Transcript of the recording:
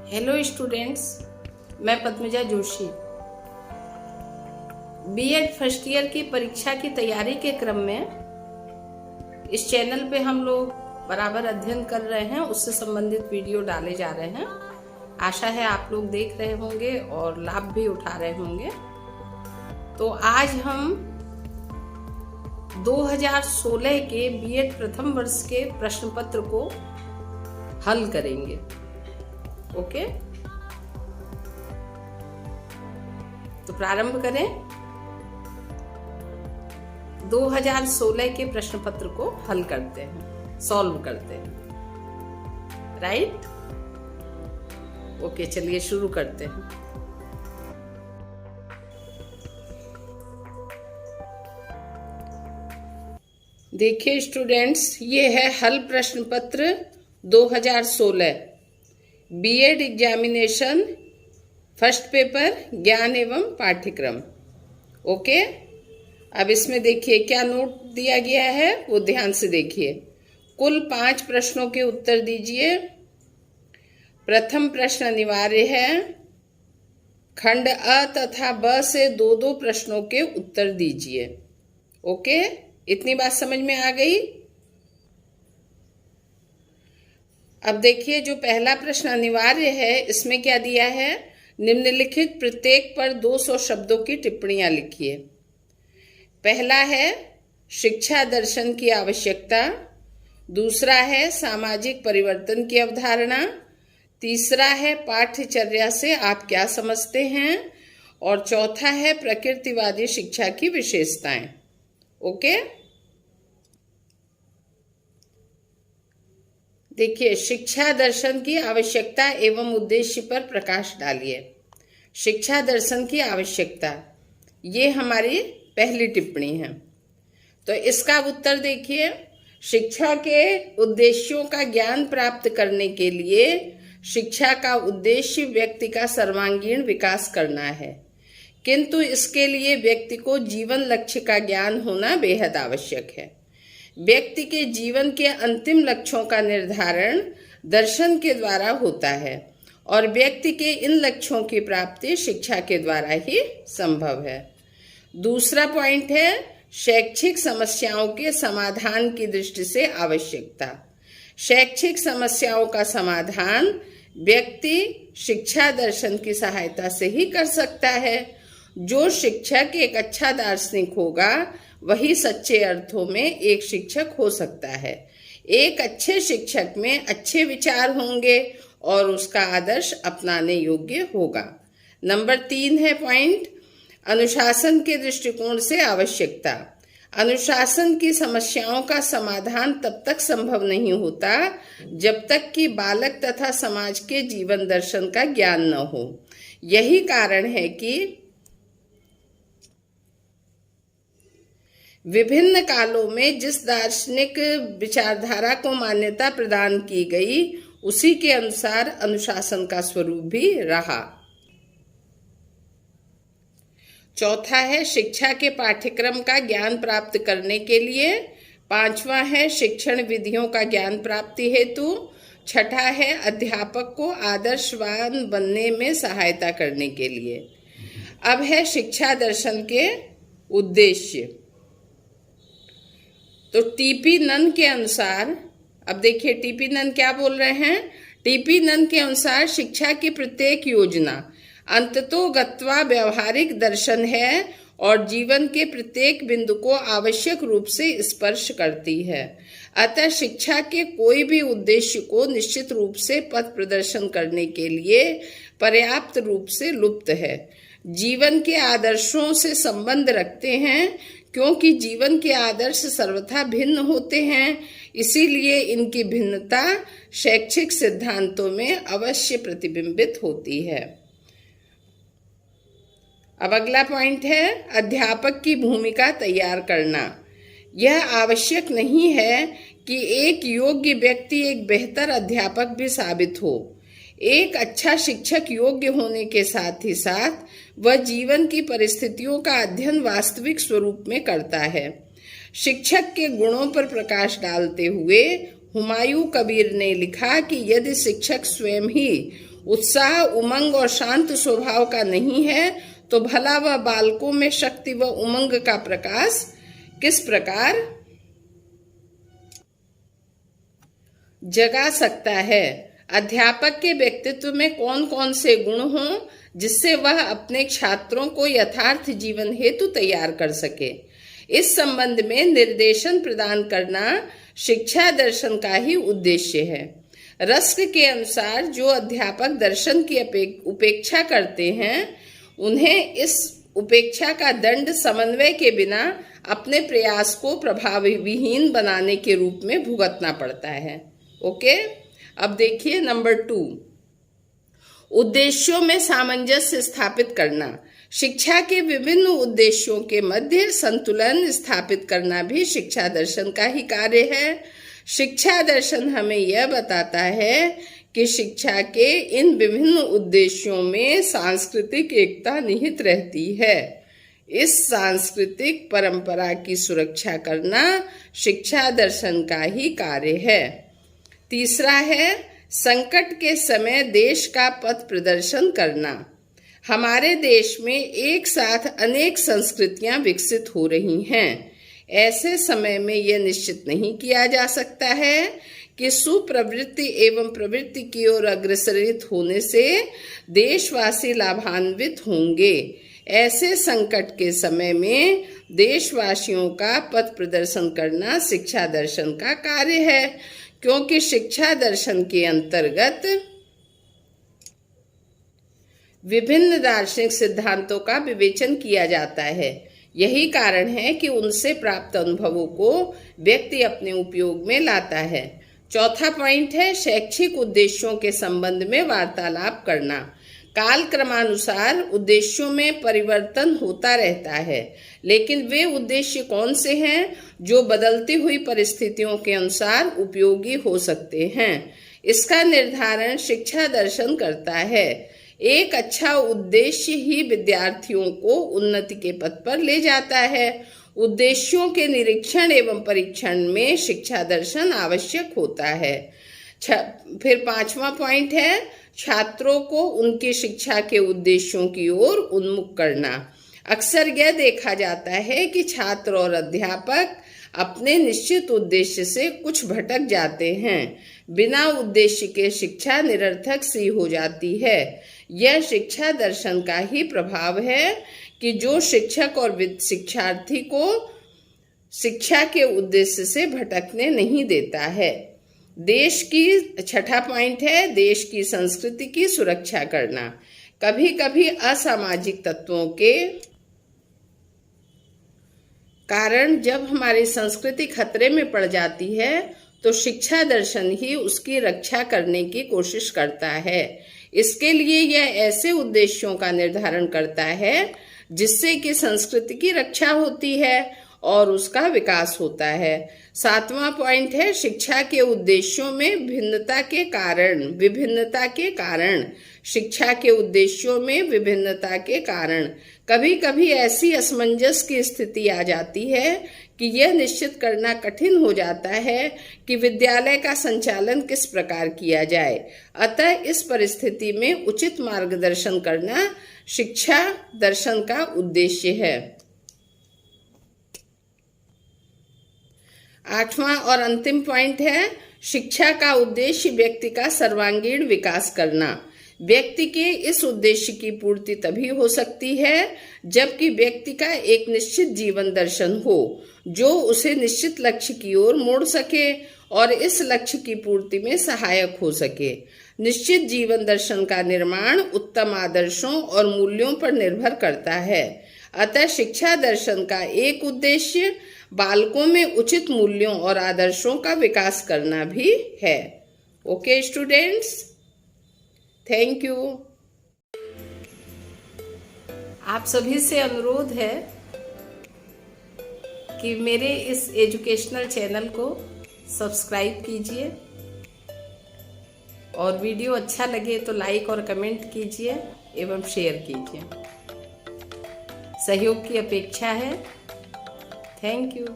Hello students, मैं Padmaja Joshi. BEd first year की परीक्षा की तैयारी के क्रम में इस चैनल पे हम लोग बराबर अध्ययन कर रहे हैं, उससे संबंधित वीडियो डाले जा रहे हैं। आशा है आप लोग देख रहे होंगे और लाभ भी उठा रहे होंगे। तो आज हम 2016 के बीएड प्रथम वर्ष के प्रश्न पत्र को हल करेंगे। ओके, तो प्रारंभ करें। 2016 के प्रश्न पत्र को हल करते हैं, सॉल्व करते हैं। राइट? ओके, चलिए शुरू करते हैं। देखिए स्टूडेंट्स, ये है हल प्रश्न पत्र 2016 बीएड एग्जामिनेशन फर्स्ट पेपर ज्ञान एवं पाठ्यक्रम। ओके, अब इसमें देखिए क्या नोट दिया गया है, वो ध्यान से देखिए। कुल 5 प्रश्नों के उत्तर दीजिए। प्रथम प्रश्न अनिवार्य है। खंड अ तथा ब से 2-2 प्रश्नों के उत्तर दीजिए। ओके, इतनी बात समझ में आ गई। अब देखिए, जो पहला प्रश्न अनिवार्य है, इसमें क्या दिया है? निम्नलिखित प्रत्येक पर 200 शब्दों की टिप्पणियां लिखिए। पहला है शिक्षा दर्शन की आवश्यकता, दूसरा है सामाजिक परिवर्तन की अवधारणा, तीसरा है पाठ्यचर्या से आप क्या समझते हैं, और चौथा है प्रकृतिवादी शिक्षा की विशेषताएं। ओके, देखिए, शिक्षा दर्शन की आवश्यकता एवं उद्देश्य पर प्रकाश डालिए। शिक्षा दर्शन की आवश्यकता, ये हमारी पहली टिप्पणी है। तो इसका उत्तर देखिए, शिक्षा के उद्देश्यों का ज्ञान प्राप्त करने के लिए शिक्षा का उद्देश्य व्यक्ति का सर्वांगीण विकास करना है, किंतु इसके लिए व्यक्ति को जीवन लक्ष्य का ज्ञान होना बेहद आवश्यक है। व्यक्ति के जीवन के अंतिम लक्ष्यों का निर्धारण दर्शन के द्वारा होता है और व्यक्ति के इन लक्ष्यों की प्राप्ति शिक्षा के द्वारा ही संभव है। दूसरा पॉइंट है शैक्षिक समस्याओं के समाधान की दृष्टि से आवश्यकता। शैक्षिक समस्याओं का समाधान व्यक्ति शिक्षा दर्शन की सहायता से ही कर सकता है। जो शिक्षक एक अच्छा दार्शनिक होगा, वही सच्चे अर्थों में एक शिक्षक हो सकता है। एक अच्छे शिक्षक में अच्छे विचार होंगे और उसका आदर्श अपनाने योग्य होगा। नंबर 3 है पॉइंट, अनुशासन के दृष्टिकोण से आवश्यकता। अनुशासन की समस्याओं का समाधान तब तक संभव नहीं होता जब तक कि बालक तथा समाज के जीवन दर्शन का ज्ञान न हो। यही कारण है कि विभिन्न कालों में जिस दार्शनिक विचारधारा को मान्यता प्रदान की गई, उसी के अनुसार अनुशासन का स्वरूप भी रहा। चौथा है शिक्षा के पाठ्यक्रम का ज्ञान प्राप्त करने के लिए। 5वां है शिक्षण विधियों का ज्ञान प्राप्ति हेतु। 6ठा है अध्यापक को आदर्शवान बनने में सहायता करने के लिए। अब है शिक्षा दर्शन के उद्देश्य। तो टीपी नन के अनुसार, अब देखिए टीपी नन क्या बोल रहे हैं। टीपी नन के अनुसार शिक्षा की प्रत्येक योजना अंततोगत्वा व्यवहारिक दर्शन है और जीवन के प्रत्येक बिंदु को आवश्यक रूप से स्पर्श करती है। अतः शिक्षा के कोई भी उद्देश्य को निश्चित रूप से पथ प्रदर्शन करने के लिए पर्याप्त रूप से लुप्त है। जीवन के आदर्शों से संबंध रखते हैं, क्योंकि जीवन के आदर्श सर्वथा भिन्न होते हैं, इसीलिए इनकी भिन्नता शैक्षिक सिद्धांतों में अवश्य प्रतिबिंबित होती है। अब अगला पॉइंट है अध्यापक की भूमिका तैयार करना। यह आवश्यक नहीं है कि एक योग्य व्यक्ति एक बेहतर अध्यापक भी साबित हो। एक अच्छा शिक्षक योग्य होने के साथ ही साथ वह जीवन की परिस्थितियों का अध्ययन वास्तविक स्वरूप में करता है। शिक्षक के गुणों पर प्रकाश डालते हुए हुमायूं कबीर ने लिखा कि यदि शिक्षक स्वयं ही उत्साह, उमंग और शांत स्वभाव का नहीं है, तो भला वह बालकों में शक्ति व उमंग का प्रकाश किस प्रकार जगा सकता है। अध्यापक के व्यक्तित्व में कौन कौन से गुण हों जिससे वह अपने छात्रों को यथार्थ जीवन हेतु तैयार कर सके। इस संबंध में निर्देशन प्रदान करना शिक्षा दर्शन का ही उद्देश्य है। रस्क के अनुसार जो अध्यापक दर्शन की उपेक्षा करते हैं उन्हें इस उपेक्षा का दंड समन्वय के बिना अपने प्रयास को प्रभावहीन बनाने के रूप में भुगतना पड़ता है। ओके, अब देखिए नंबर 2, उद्देश्यों में सामंजस्य स्थापित करना। शिक्षा के विभिन्न उद्देश्यों के मध्य संतुलन स्थापित करना भी शिक्षा दर्शन का ही कार्य है। शिक्षा दर्शन हमें यह बताता है कि शिक्षा के इन विभिन्न उद्देश्यों में सांस्कृतिक एकता निहित रहती है। इस सांस्कृतिक परंपरा की सुरक्षा करना शिक्षा दर्शन का ही कार्य है। तीसरा है संकट के समय देश का पथ प्रदर्शन करना। हमारे देश में एक साथ अनेक संस्कृतियां विकसित हो रही हैं। ऐसे समय में यह निश्चित नहीं किया जा सकता है कि सुप्रवृत्ति एवं प्रवृत्ति की ओर अग्रसरित होने से देशवासी लाभान्वित होंगे। ऐसे संकट के समय में देशवासियों का पथ प्रदर्शन करना शिक्षा दर्शन का कार्य है, क्योंकि शिक्षा दर्शन के अंतर्गत विभिन्न दार्शनिक सिद्धांतों का विवेचन किया जाता है। यही कारण है कि उनसे प्राप्त अनुभवों को व्यक्ति अपने उपयोग में लाता है। चौथा पॉइंट है शैक्षिक उद्देश्यों के संबंध में वार्तालाप करना। काल क्रमानुसार उद्देश्यों में परिवर्तन होता रहता है, लेकिन वे उद्देश्य कौन से हैं जो बदलती हुई परिस्थितियों के अनुसार उपयोगी हो सकते हैं, इसका निर्धारण शिक्षा दर्शन करता है। एक अच्छा उद्देश्य ही विद्यार्थियों को उन्नति के पथ पर ले जाता है। उद्देश्यों के निरीक्षण एवं परीक्षण में शिक्षा दर्शन आवश्यक होता है। फिर 5वां पॉइंट है छात्रों को उनकी शिक्षा के उद्देश्यों की ओर उन्मुख करना। अक्सर यह देखा जाता है कि छात्र और अध्यापक अपने निश्चित उद्देश्य से कुछ भटक जाते हैं। बिना उद्देश्य के शिक्षा निरर्थक सी हो जाती है। यह शिक्षा दर्शन का ही प्रभाव है कि जो शिक्षक और शिक्षार्थी को शिक्षा के उद्देश्य से भटकने नहीं देता है। देश की 6ठा पॉइंट है देश की संस्कृति की सुरक्षा करना। कभी कभी असामाजिक तत्वों के कारण जब हमारी संस्कृति खतरे में पड़ जाती है तो शिक्षा दर्शन ही उसकी रक्षा करने की कोशिश करता है। इसके लिए यह ऐसे उद्देश्यों का निर्धारण करता है जिससे कि संस्कृति की रक्षा होती है और उसका विकास होता है। 7वां पॉइंट है शिक्षा के उद्देश्यों में विभिन्नता के कारण शिक्षा के उद्देश्यों में विभिन्नता के कारण कभी कभी ऐसी असमंजस की स्थिति आ जाती है कि यह निश्चित करना कठिन हो जाता है कि विद्यालय का संचालन किस प्रकार किया जाए। अतः इस परिस्थिति में उचित मार्गदर्शन करना शिक्षा दर्शन का उद्देश्य है। 8वां और अंतिम पॉइंट है शिक्षा का उद्देश्य व्यक्ति का सर्वांगीण विकास करना। व्यक्ति के इस उद्देश्य की पूर्ति तभी हो सकती है जबकि व्यक्ति का एक निश्चित जीवन दर्शन हो जो उसे निश्चित लक्ष्य की ओर मोड़ सके और इस लक्ष्य की पूर्ति में सहायक हो सके। निश्चित जीवन दर्शन का निर्माण उत्तम आदर्शों और मूल्यों पर निर्भर करता है। अतः शिक्षा दर्शन का एक उद्देश्य बालकों में उचित मूल्यों और आदर्शों का विकास करना भी है। Okay students, thank you. आप सभी से अनुरोध है कि मेरे इस एजुकेशनल चैनल को सब्सक्राइब कीजिए और वीडियो अच्छा लगे तो लाइक और कमेंट कीजिए एवं शेयर कीजिए। सहयोग की अपेक्षा है। Thank you.